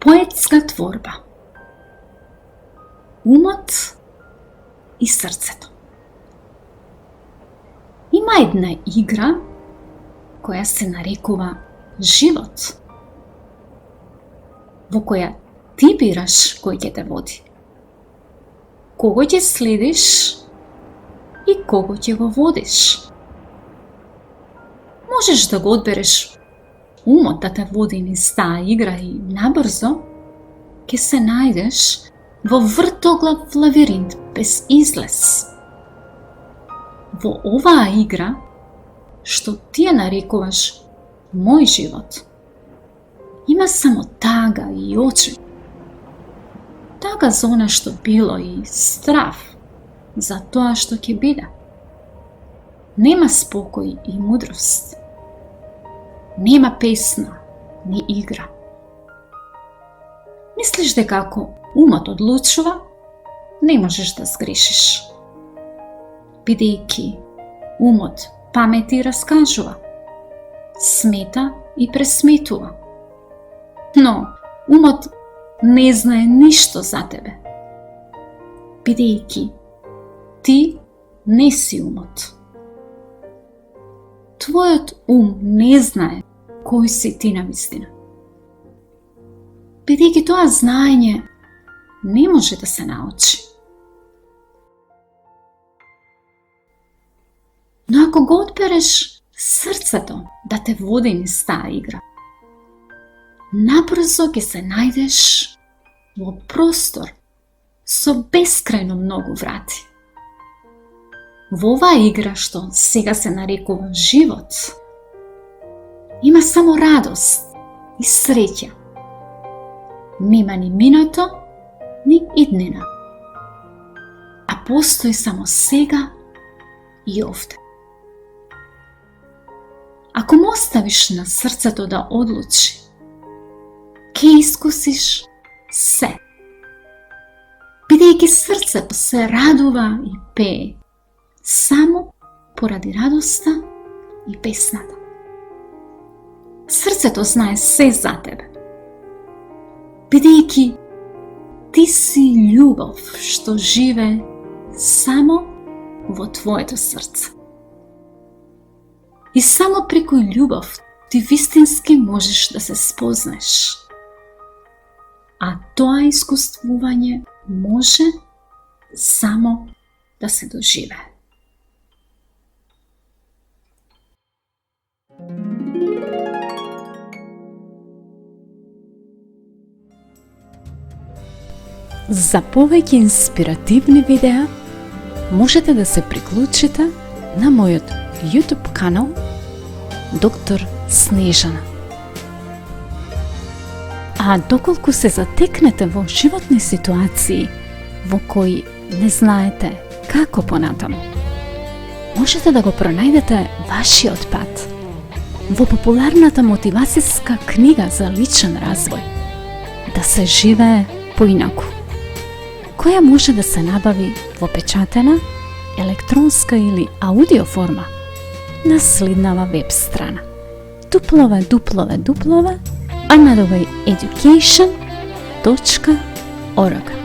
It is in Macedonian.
Poetska tvorba. Umot i srcето. Има една игра која се нарекува живот, во која ти бираш кој ќе те води, кого ќе следиш и кого ќе го водиш. Можеш да го одбереш умот да те води низ таа игра и набрзо ќе се најдеш во вртоглав лавиринт без излез. Во оваа игра, што ти ја нарекуваш мој живот, има само тага и очи. Тага за она што било и страв за тоа што ќе биде. Нема спокој и мудрост. Нема песна ни игра. Мислиш дека ако умот одлучува, не можеш да сгрешиш. Бидејќи умот памети раскажува, смета и пресметува. Но умот не знае ништо за тебе, бидејќи ти не си умот. Твојот ум не знае кој си ти навистина, бидејќи тоа знаење не може да се научи. Но ако го одбереш срцето да те води низ таа игра, набрзо ќе се најдеш во простор со бескрајно многу врати. Во оваа игра што сега се нарекува живот, има само радост и среќа. Нема ни минато, ни иднина, а постои само сега и овде. Ако му оставиш на срцето да одлучи, ќе искусиш се. Бидејќи срцето се радува и пее само поради радоста и песната. Срцето знае се за тебе, бидејќи ти си љубов што живе само во твоето срце. И само преку љубов ти вистински можеш да се спознеш. А тоа искуствување може само да се доживее. За повеќе инспиративни видеа можете да се приклучите на мојот YouTube канал Доктор Снежана. А доколку се затекнете во животни ситуации во кои не знаете како понатаму, можете да го пронајдете вашиот пат во популарната мотивацијска книга за личен развој Да се живее поинаку, која може да се набави во печатена, електронска или аудио форма на следнава веб страна www.anotherwayeducation.org.